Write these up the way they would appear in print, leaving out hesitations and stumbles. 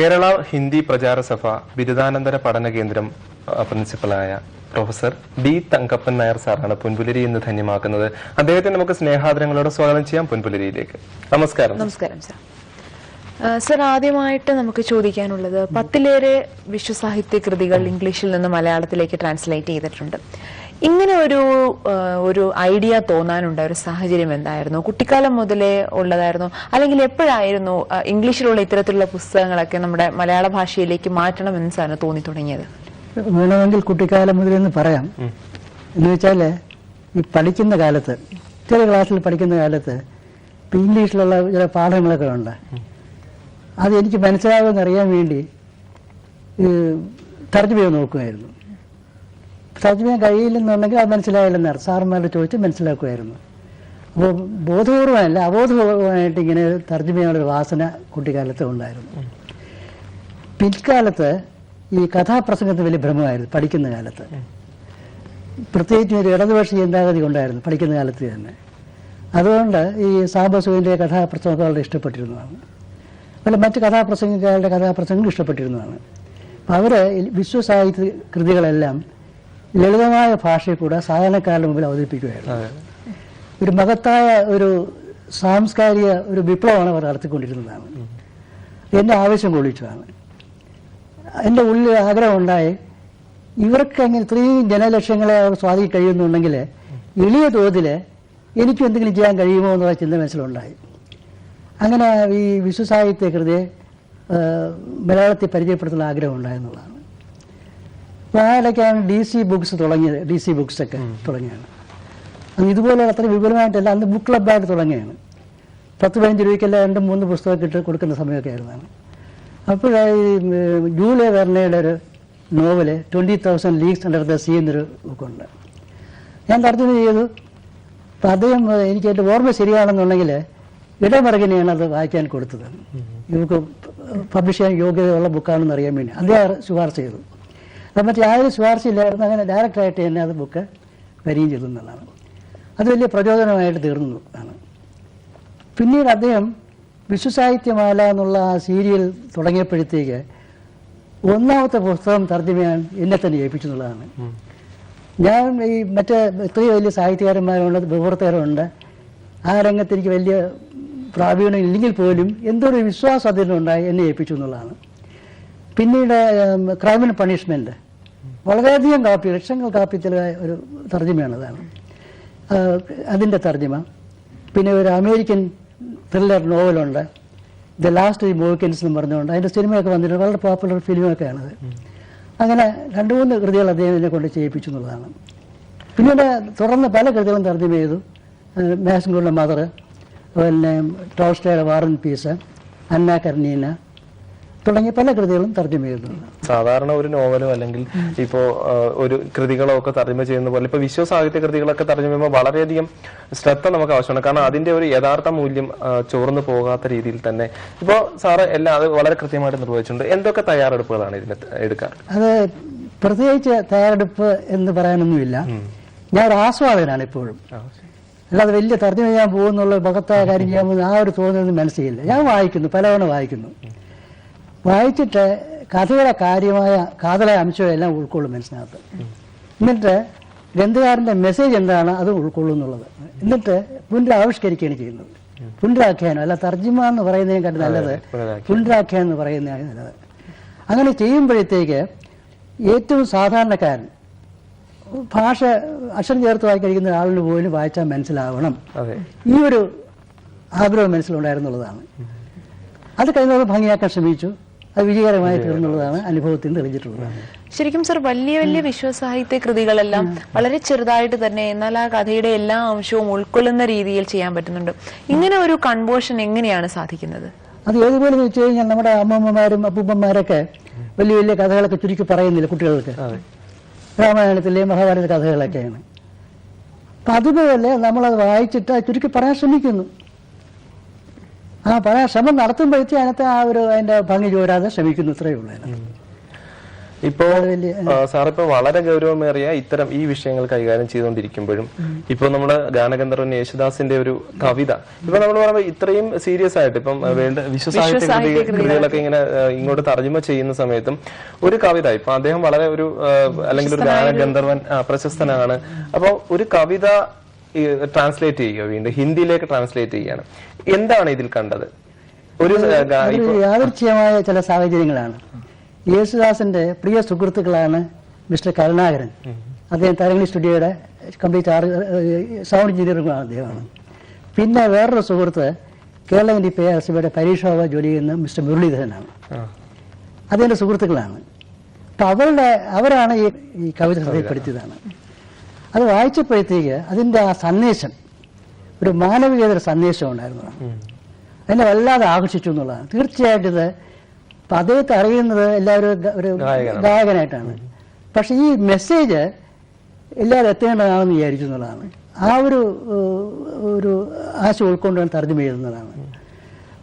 കേരള ഹിന്ദി പ്രചാര സഭ ബിരുദാനന്തര പഠന കേന്ദ്രം പ്രിൻസിപ്പലായ പ്രൊഫസർ ഡി തങ്കപ്പൻ നായർ സാറാണ് പുൻപുലരി എന്ന് ധന്യമാക്കുന്നത്. അദ്ദേഹത്തെ നമുക്ക് സ്നേഹാദരങ്ങളോടെ സ്വാഗതം ചെയ്യാം പുൻപുലരിയിലേക്ക്. നമസ്കാരം. നമസ്കാരം സർ. സർ, ആദ്യമായിട്ട് നമുക്ക് ചോദിക്കാനുള്ളത് 10ലേറെ വിശ്വസാഹിത്യ കൃതികൾ ഇംഗ്ലീഷിൽ നിന്ന് മലയാളത്തിലേക്ക് ട്രാൻസ്ലേറ്റ് ചെയ്തിട്ടുണ്ട്. ഇങ്ങനെ ഒരു ഐഡിയ തോന്നാനുണ്ടായ ഒരു സാഹചര്യം എന്തായിരുന്നു? കുട്ടിക്കാലം മുതലേ ഉള്ളതായിരുന്നു, അല്ലെങ്കിൽ എപ്പോഴായിരുന്നു ഇംഗ്ലീഷിലുള്ള ഇത്തരത്തിലുള്ള പുസ്തകങ്ങളൊക്കെ നമ്മുടെ മലയാള ഭാഷയിലേക്ക് മാറ്റണമെന്ന് സാറിന് തോന്നി തുടങ്ങിയത്? വേണമെങ്കിൽ കുട്ടിക്കാലം മുതലെന്ന് പറയാം. എന്ന് വെച്ചാൽ ഈ പഠിക്കുന്ന കാലത്ത്, ചെറിയ ക്ലാസ്സിൽ പഠിക്കുന്ന കാലത്ത് ഇംഗ്ലീഷിലുള്ള ചില പാഠങ്ങളൊക്കെ ഉണ്ട്. അത് എനിക്ക് മനസ്സിലാവുമെന്ന് അറിയാൻ വേണ്ടി തർജ്ജമ ചെയ്ത് നോക്കുമായിരുന്നു. തർജ്ജമ കഴിയില്ലെന്നുണ്ടെങ്കിൽ അത് മനസ്സിലായില്ലെന്നർത്ഥം. സാറന്മാരോട് ചോദിച്ച് മനസ്സിലാക്കുമായിരുന്നു. അപ്പോൾ ബോധപൂർവമല്ല, അബോധപൂർവമായിട്ട് ഇങ്ങനെ തർജ്ജമ ചെയ്യാനുള്ള വാസന കുട്ടിക്കാലത്ത് ഉണ്ടായിരുന്നു. പിൽക്കാലത്ത് ഈ കഥാപ്രസംഗത്തിന് വലിയ ഭ്രമമായിരുന്നു പഠിക്കുന്ന കാലത്ത്. പ്രത്യേകിച്ച് ഒരു ഇടതുപക്ഷ ചിന്താഗതി ഉണ്ടായിരുന്നു പഠിക്കുന്ന കാലത്ത് തന്നെ. അതുകൊണ്ട് ഈ സാംബസുവിൻ്റെ കഥാപ്രസംഗം വളരെ ഇഷ്ടപ്പെട്ടിരുന്നതാണ്. അതുപോലെ മറ്റ് കഥാപ്രസംഗക്കാരുടെ കഥാപ്രസംഗങ്ങൾ ഇഷ്ടപ്പെട്ടിരുന്നതാണ്. അപ്പം അവർ വിശ്വസാഹിത്യ കൃതികളെല്ലാം ലളിതമായ ഭാഷയിൽ കൂടെ സാധാരണക്കാരുടെ മുമ്പിൽ അവതരിപ്പിക്കുകയായിരുന്നു. ഒരു മഹത്തായ ഒരു സാംസ്കാരിക ഒരു വിപ്ലവമാണ് അവർ നടത്തിക്കൊണ്ടിരുന്നതാണ്. എന്നെ ആവശ്യം കൊള്ളിച്ചതാണ്. എൻ്റെ ഉള്ളിൽ ആഗ്രഹമുണ്ടായി, ഇവർക്ക് അങ്ങനെ ഇത്രയും ജനലക്ഷങ്ങളെ അവർ സ്വാധീനിക്കാൻ കഴിയുന്നുണ്ടെങ്കിൽ എളിയ തോതിൽ എനിക്കും എന്തെങ്കിലും ചെയ്യാൻ കഴിയുമോ എന്നുള്ള ചിന്ത മനസ്സിലുണ്ടായി. അങ്ങനെ ഈ വിശ്വസാഹിത്യ കൃതിയെ മലയാളത്തിൽ പരിചയപ്പെടുത്തുന്ന ആഗ്രഹം ഉണ്ടായെന്നുള്ളതാണ്. ഞാനൊക്കെയാണ് DC ബുക്സ് തുടങ്ങിയത്. DC ബുക്സൊക്കെ തുടങ്ങിയാണ്. അത് ഇതുപോലെ അത്ര വിപുലമായിട്ടല്ല, അന്ന് ബുക്ക് ക്ലബ്ബായിട്ട് തുടങ്ങിയാണ്. 10-15 രൂപയ്ക്കെല്ലാം 2-3 പുസ്തകമൊക്കെ ഇട്ട് കൊടുക്കുന്ന സമയമൊക്കെ ആയിരുന്നാണ്. അപ്പോഴായി ജൂലിയ വെർണയുടെ ഒരു novel 20,000 leagues under the sea എന്നൊരു ബുക്കുണ്ട്. ഞാൻ തർജ്ജമ ചെയ്തു. അപ്പം അദ്ദേഹം, എനിക്ക് എൻ്റെ ഓർമ്മ ശരിയാണെന്നുണ്ടെങ്കിൽ ഇടമറുകിനെയാണ് അത് വായിക്കാൻ കൊടുത്തത്. ഈ ബുക്ക് പബ്ലിഷ് ചെയ്യാൻ യോഗ്യതയുള്ള ബുക്കാണെന്ന് അറിയാൻ വേണ്ടി അദ്ദേഹം ശുപാർശ ചെയ്തു. അത് മറ്റേ ആരും ശുപാർശയില്ലായിരുന്നു. അങ്ങനെ ഡയറക്റ്റായിട്ട് തന്നെ അത് ബുക്ക് വരികയും ചെയ്തു എന്നുള്ളതാണ്. അത് വലിയ പ്രചോദനമായിട്ട് തീർന്നു ആണ്. പിന്നീട് അദ്ദേഹം വിശ്വസാഹിത്യമാല എന്നുള്ള ആ സീരിയൽ തുടങ്ങിയപ്പോഴത്തേക്ക് ഒന്നാമത്തെ പുസ്തകം തർജ്ജമ ചെയ്യാൻ എന്നെ തന്നെ ഏൽപ്പിച്ചു എന്നുള്ളതാണ്. ഞാൻ ഈ മറ്റേ ഇത്രയും വലിയ സാഹിത്യകാരന്മാരുണ്ട്, വിവർത്തകരുണ്ട്, ആ രംഗത്ത് എനിക്ക് വലിയ പ്രാവീണ്യം ഇല്ലെങ്കിൽ പോലും എന്തോ ഒരു വിശ്വാസം അതിനുണ്ടായി എന്നെ ഏൽപ്പിച്ചു എന്നുള്ളതാണ്. പിന്നീട് ക്രൈം ആൻഡ് പണിഷ്മെൻറ്റ്, വളരെയധികം കാപ്പി, ലക്ഷങ്ങൾ കാപ്പി ചില ഒരു തർജ്ജമയാണ് അതാണ് അതിൻ്റെ തർജ്ജമ. പിന്നെ ഒരു അമേരിക്കൻ ത്രില്ലർ നോവലുണ്ട്, ദ ലാസ്റ്റ് മോഹിക്കൻസ് എന്ന് പറഞ്ഞുകൊണ്ട് അതിൻ്റെ സിനിമയൊക്കെ വന്നിട്ടുണ്ട്. വളരെ പോപ്പുലർ ഫിലിമൊക്കെയാണത്. അങ്ങനെ 2-3 കൃതികൾ അദ്ദേഹം എന്നെ കൊണ്ട് ചെയ്യിപ്പിച്ചു എന്നുള്ളതാണ്. പിന്നീട് തുടർന്ന് പല കൃതികളും തർജ്ജമ ചെയ്തു. മാസ്കിൻ്റെ മദർ, പിന്നെ ടോൾസ്റ്റോയുടെ വാർ ആൻഡ് പീസ്, അന്ന കർനീന തുടങ്ങിയ പല കൃതികളും തർജ്ജമ ചെയ്യുന്നുണ്ട്. സാധാരണ ഒരു നോവലോ അല്ലെങ്കിൽ ഇപ്പോ ഒരു കൃതികളോ ഒക്കെ തർജ്ജമ ചെയ്യുന്ന പോലെ ഇപ്പൊ വിശ്വസാഹിത്യ കൃതികളൊക്കെ തർജ്ജമ ചെയ്യുമ്പോൾ വളരെയധികം ശ്രദ്ധ നമുക്ക് ആവശ്യമാണ്. കാരണം അതിന്റെ ഒരു യഥാർത്ഥ മൂല്യം ചോർന്നു പോകാത്ത രീതിയിൽ തന്നെ ഇപ്പോ സാറ് എല്ലാം അത് വളരെ കൃത്യമായിട്ട് നിർവഹിച്ചിട്ടുണ്ട്. എന്തൊക്കെ തയ്യാറെടുപ്പുകളാണ് ഇതിന് എടുക്കാറ്? അത് പ്രത്യേകിച്ച് തയ്യാറെടുപ്പ് എന്ന് പറയാനൊന്നുമില്ല. ഞാൻ ഒരു ആസ്വാദകനാണ് എപ്പോഴും. അല്ലാതെ വലിയ തർജ്ജമ ചെയ്യാൻ പോകുന്നുള്ള മഹത്തായ കാര്യം ചെയ്യാൻ പോകുന്ന ആ ഒരു തോന്നുന്നത് മനസ്സിലില്ല. ഞാൻ വായിക്കുന്നു, പലവണ വായിക്കുന്നു. വായിച്ചിട്ട് കഥയുടെ കാര്യമായ കാതലായ അംശമെല്ലാം ഉൾക്കൊള്ളും മനസ്സിനകത്ത്. എന്നിട്ട് ഗ്രന്ഥകാരൻ്റെ മെസ്സേജ് എന്താണ് അത് ഉൾക്കൊള്ളും എന്നുള്ളത്. എന്നിട്ട് പുനരാവിഷ്കരിക്കുകയാണ് ചെയ്യുന്നത്. പുനരാഖ്യാനം, അല്ല തർജ്ജമ എന്ന് പറയുന്നതിനെക്കാട്ടും നല്ലത് പുനരാഖ്യാനം എന്ന് പറയുന്നതാണ് നല്ലത്. അങ്ങനെ ചെയ്യുമ്പോഴത്തേക്ക് ഏറ്റവും സാധാരണക്കാരൻ, ഭാഷ അക്ഷരം ചേർത്ത് വായിക്കാൻ കഴിക്കുന്ന ആളിന് പോലും വായിച്ചാൽ മനസ്സിലാവണം, ഈ ഒരു ആഗ്രഹം മനസ്സിലുണ്ടായിരുന്നുള്ളതാണ്. അത് കഴിഞ്ഞ ഭംഗിയാക്കാൻ ശ്രമിച്ചു. അത് വിജയകരമായി തീർന്നുള്ളതാണ് അനുഭവത്തിൽ തെളിഞ്ഞിട്ടുള്ളത്. ശരിക്കും സർ, വലിയ വലിയ വിശ്വസാഹിത്യ കൃതികളെല്ലാം വളരെ ചെറുതായിട്ട് തന്നെ എന്നാൽ ആ കഥയുടെ എല്ലാ അംശവും ഉൾക്കൊള്ളുന്ന രീതിയിൽ ചെയ്യാൻ പറ്റുന്നുണ്ട്. ഇങ്ങനെ ഒരു കൺവേർഷൻ എങ്ങനെയാണ് സാധിക്കുന്നത്? അത് ഏതുപോലെ വെച്ച് കഴിഞ്ഞാൽ നമ്മുടെ അമ്മമ്മമാരും അപ്പൂപ്പന്മാരൊക്കെ വലിയ വലിയ കഥകളൊക്കെ ചുരുക്കി പറയുന്നില്ല കുട്ടികൾക്ക്. രാമായണത്തിലെ മഹാഭാരത കഥകളൊക്കെയാണ്. അപ്പം അതുപോലെ നമ്മളത് വായിച്ചിട്ട് ചുരുക്കി പറയാൻ ശ്രമിക്കുന്നു. ആ പറയാൻ ശ്രമം നടത്തുമ്പോഴത്തേ അതിനകത്ത് ആ ഒരു അതിൻ്റെ ഭംഗി ചോരാതെ ശ്രമിക്കുന്നു. ഇത്രയേ ഉള്ളൂ. ഇപ്പോ സാറിപ്പോ വളരെ ഗൗരവമേറിയ ഇത്തരം ഈ വിഷയങ്ങൾ കൈകാര്യം ചെയ്തുകൊണ്ടിരിക്കുമ്പോഴും ഇപ്പൊ നമ്മള് ഗാനഗന്ധർവൻ യേശുദാസിന്റെ ഒരു കവിത ഇപ്പൊ നമ്മൾ പറയുമ്പോൾ ഇത്രയും സീരിയസ് ആയിട്ട് ഇപ്പം വേണ്ട വിശ്വസാഹിത്യ കൃതികളൊക്കെ ഇങ്ങനെ ഇങ്ങോട്ട് തർജ്ജമ ചെയ്യുന്ന സമയത്തും ഒരു കവിത ഇപ്പൊ അദ്ദേഹം വളരെ ഒരു അല്ലെങ്കിൽ ഒരു ഗാനഗന്ധർവൻ പ്രശസ്തനാണ്. അപ്പൊ ഒരു കവിത ട്രാൻസ്ലേറ്റ് ചെയ്യുക, വീണ്ടും ഹിന്ദിയിലേക്ക് ട്രാൻസ്ലേറ്റ് ചെയ്യുകയാണ്. എന്താണ് ഇതിൽ കണ്ടത്? ഒരു യാദൃച്ഛികമായ ചില സാഹചര്യങ്ങളാണ്. യേശുദാസിന്റെ പ്രിയ സുഹൃത്തുക്കളാണ് മിസ്റ്റർ കരുണാകരൻ, അദ്ദേഹം തരംഗിണി സ്റ്റുഡിയോയുടെ കംപ്ലീറ്റ് സൗണ്ട് എഞ്ചിനീയറുമാണ് അദ്ദേഹമാണ്. പിന്നെ വേറൊരു സുഹൃത്ത് കേരള PSBയുടെ പരീക്ഷ ജോലി ചെയ്യുന്ന മിസ്റ്റർ മുരളീധരനാണ്, അദ്ദേഹത്തിന്റെ സുഹൃത്തുക്കളാണ്. അപ്പൊ അവരാണ് ഈ കവിത ശ്രദ്ധപ്പെടുത്തിയതാണ്. അത് വായിച്ചപ്പോഴത്തേക്ക് അതിന്റെ ആ സന്ദേശം ഒരു മാനവികതര സന്ദേശം ഉണ്ടായിരുന്നതാണ്. എന്നെ വല്ലാതെ ആകർഷിച്ചു എന്നുള്ളതാണ്. തീർച്ചയായിട്ടും ഇത് ഇപ്പം അദ്ദേഹത്തെ അറിയുന്നത് എല്ലാവരും ഒരു ഗായകനായിട്ടാണ്. പക്ഷെ ഈ മെസ്സേജ് എല്ലാവരും എത്തേണ്ടതാണെന്ന് വിചാരിച്ചു എന്നുള്ളതാണ്. ആ ഒരു ആശ ഉൾക്കൊണ്ടാണ് തർജ്ജമ ചെയ്യുന്നതാണ്.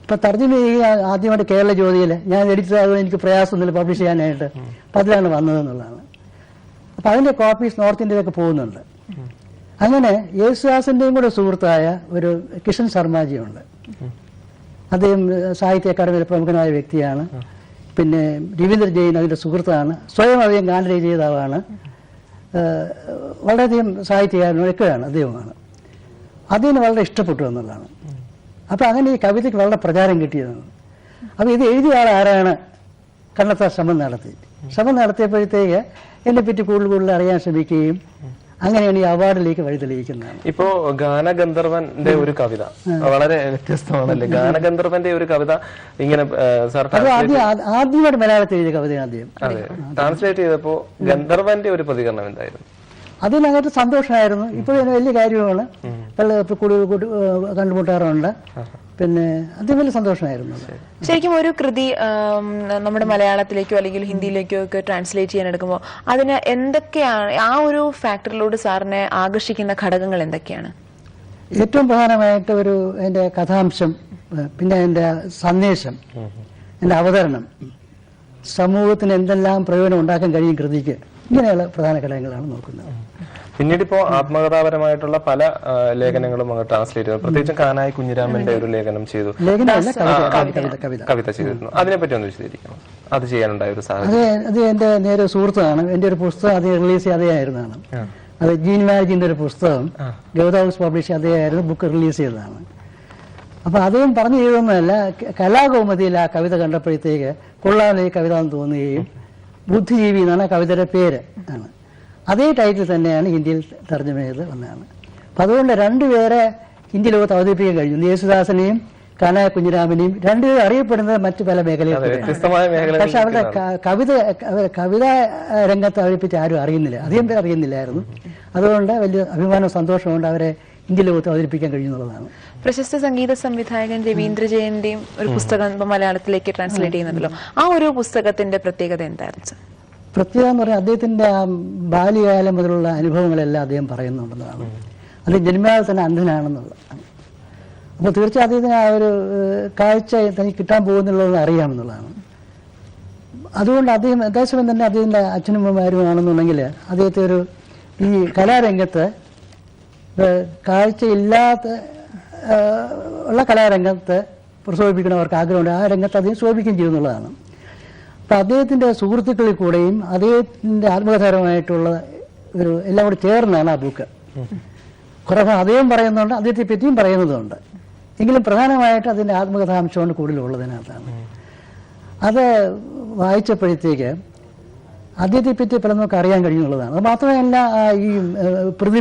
ഇപ്പം തർജ്ജമ ചെയ്യുക ആദ്യമായിട്ട് കേരള ജ്യോതിയിൽ ഞാൻ എഡിറ്റർ ആയതുകൊണ്ട് എനിക്ക് പ്രയാസമൊന്നുമില്ല പബ്ലിഷ് ചെയ്യാനായിട്ട്. അപ്പം അതിലാണ് വന്നതെന്നുള്ളതാണ്. അപ്പം അതിൻ്റെ കോപ്പീസ് നോർത്ത് ഇന്ത്യയിലൊക്കെ പോകുന്നുണ്ട്. അങ്ങനെ യേശുദാസിൻ്റെയും കൂടെ സുഹൃത്തായ ഒരു കിഷൻ ശർമാജിയുണ്ട്. അദ്ദേഹം സാഹിത്യ അക്കാദമിയിലെ പ്രമുഖനായ വ്യക്തിയാണ്. പിന്നെ രവീന്ദ്ര ജെയിൻ അതിൻ്റെ സുഹൃത്താണ്. സ്വയം അദ്ദേഹം ഗാനരചയിതാവാണ്. വളരെയധികം സാഹിത്യകാരനൊക്കെയാണ് അദ്ദേഹമാണ്. അദ്ദേഹം വളരെ ഇഷ്ടപ്പെട്ടു എന്നുള്ളതാണ്. അപ്പം അങ്ങനെ ഈ കവിതയ്ക്ക് വളരെ പ്രചാരം കിട്ടിയതാണ്. അപ്പം ഇത് എഴുതിയ ആൾ ആരാണ് കണ്ടെത്താൻ ശ്രമം നടത്തിയപ്പോഴത്തേക്ക് എന്നെപ്പറ്റി കൂടുതൽ അറിയാൻ ശ്രമിക്കുകയും അങ്ങനെയാണ് ഈ അവാർഡിലേക്ക് വഴിതെളിയിക്കുന്നതാണ്. ഇപ്പോ ഗാനഗന്ധർവന്റെ ഒരു കവിത വളരെ വ്യത്യസ്തമാണല്ലേ? ഗാനഗന്ധർവന്റെ ഒരു കവിത ഇങ്ങനെ ആദ്യമായിട്ട് മലയാളത്തിൽ എഴുതിയ കവിതയാണ് അദ്ദേഹം. അതെ, ട്രാൻസ്ലേറ്റ് ചെയ്തപ്പോ ഗന്ധർവന്റെ ഒരു പ്രതികരണം എന്തായിരുന്നു? അതിനകത്ത് സന്തോഷമായിരുന്നു. ഇപ്പോഴും വലിയ കാര്യമാണ്. കൂടുതൽ കണ്ടുമുട്ടാറുണ്ട്. പിന്നെ അത് വലിയ സന്തോഷമായിരുന്നു. ശരിക്കും ഒരു കൃതി നമ്മുടെ മലയാളത്തിലേക്കോ അല്ലെങ്കിൽ ഹിന്ദിയിലേക്കോ ഒക്കെ ട്രാൻസ്ലേറ്റ് ചെയ്യാൻ എടുക്കുമ്പോൾ അതിന് എന്തൊക്കെയാണ് ആ ഒരു ഫാക്ടറിലോട് സാറിനെ ആകർഷിക്കുന്ന ഘടകങ്ങൾ എന്തൊക്കെയാണ്? ഏറ്റവും പ്രധാനമായിട്ട് അതിന്റെ കഥാംശം, പിന്നെ അതിന്റെ സന്ദേശം, അതിന്റെ അവതരണം, സമൂഹത്തിന് എന്തെല്ലാം പ്രയോജനം ഉണ്ടാക്കാൻ കഴിയും കൃതിക്ക്, ഇങ്ങനെയുള്ള പ്രധാന ഘടകങ്ങളാണ് നോക്കുന്നത്. പിന്നീട് ഇപ്പോ ആത്മകഥാപരമായിട്ടുള്ള പല ലേഖനങ്ങളും അങ്ങ് ട്രാൻസ്ലേറ്റ് ചെയ്തു. പ്രത്യേകിച്ചും കാനായി കുഞ്ഞിരാമന്റെ ഒരു ലേഖനം ചെയ്തു, കവിത ചെയ്തിരുന്നു. അതിനെപ്പറ്റി ഒന്ന് വിശദീകരിക്കണം. അത് ചെയ്യാനുണ്ടായ ഒരു സാഹചര്യം? അത് എന്റെ നേരെ സുഹൃത്താണ്. എന്റെ ഒരു പുസ്തകം അത് റിലീസ് ചെയ്ത് അതേയായിരുന്നതാണ്. അത് ജീൻ മാജിന്റെ ഒരു പുസ്തകം ഗൗത ഹൗസ് പബ്ലിഷ് അതേയായിരുന്നു ബുക്ക് റിലീസ് ചെയ്തതാണ്. അപ്പൊ അദ്ദേഹം പറഞ്ഞു ചെയ്തൊന്നുമല്ല, കലാകൗമുദിയിൽ ആ കവിത കണ്ടപ്പോഴത്തേക്ക് കൊള്ളാവുന്ന ഈ കവിത എന്ന് തോന്നുകയും ബുദ്ധിജീവി എന്നാണ് ആ കവിതയുടെ പേര് ആണ്. അതേ ടൈറ്റിൽ തന്നെയാണ് ഹിന്ദിയിൽ തർജ്ജമ ചെയ്ത് വന്നതാണ്. അപ്പം അതുകൊണ്ട് രണ്ടുപേരെ ഹിന്ദി ലോകത്ത് അവതരിപ്പിക്കാൻ കഴിഞ്ഞു. യേശുദാസിനെയും കാനായ കുഞ്ഞിരാമനെയും രണ്ടുപേരും അറിയപ്പെടുന്നത് മറ്റു പല മേഖലകളിലും. പക്ഷെ അവരുടെ കവിതാ രംഗത്ത് അവതരിപ്പിച്ച് ആരും അറിയുന്നില്ല, അധികം പേർ അറിയുന്നില്ലായിരുന്നു. അതുകൊണ്ട് വലിയ അഭിമാനവും സന്തോഷമുണ്ട് അവരെ ഹിന്ദി ലോകത്ത് അവതരിപ്പിക്കാൻ കഴിയുന്നുള്ളതാണ്. പ്രശസ്ത സംഗീത സംവിധായകൻ രവീന്ദ്ര ജയന്റെയും ഒരു പുസ്തകം മലയാളത്തിലേക്ക് ട്രാൻസ്ലേറ്റ് ചെയ്യുന്നുണ്ടല്ലോ. ആ ഒരു പുസ്തകത്തിന്റെ പ്രത്യേകത എന്തായിരുന്നു? പ്രത്യേകത എന്ന് പറഞ്ഞാൽ അദ്ദേഹത്തിന്റെ ആ ബാല്യകാലം മുതലുള്ള അനുഭവങ്ങളെല്ലാം അദ്ദേഹം പറയുന്നുണ്ടെന്നതാണ്. അത് ജന്മനാൾ തന്നെ അന്ധനാണെന്നുള്ളതാണ്. അപ്പോൾ തീർച്ചയായും അദ്ദേഹത്തിന് ആ ഒരു കാഴ്ച തനിക്ക് കിട്ടാൻ പോകുന്നുള്ളതെന്ന് അറിയാമെന്നുള്ളതാണ്. അതുകൊണ്ട് അദ്ദേഹം യഥാസമയം തന്നെ അദ്ദേഹത്തിന്റെ അച്ഛനും അമ്മമാരുമാണെന്നുണ്ടെങ്കിൽ അദ്ദേഹത്തെ ഈ കലാരംഗത്ത് കാഴ്ചയില്ലാത്ത ഉള്ള കലാരംഗത്ത് പ്രശോഭിക്കണവർക്ക് ആഗ്രഹമുണ്ട്. ആ രംഗത്ത് അദ്ദേഹം ശോഭിക്കുകയും ചെയ്യുന്നുള്ളതാണ്. അപ്പം അദ്ദേഹത്തിന്റെ സുഹൃത്തുക്കളിൽ കൂടെയും അദ്ദേഹത്തിന്റെ ആത്മകഥാപരമായിട്ടുള്ള എല്ലാം കൂടി ചേർന്നാണ് ആ ബുക്ക്. കുറെ അദ്ദേഹം പറയുന്നുണ്ട്, അദ്ദേഹത്തെ പറ്റിയും പറയുന്നതുണ്ട്. എങ്കിലും പ്രധാനമായിട്ട് അതിന്റെ ആത്മകഥാംശമാണ് കൂടുതലുള്ളതിനകത്താണ്. അത് വായിച്ചപ്പോഴത്തേക്ക് അദ്ദേഹത്തെ പറ്റി പല നമുക്ക് അറിയാൻ കഴിയുന്നുള്ളതാണ്. അത് മാത്രമല്ല ഈ പ്രതിഭ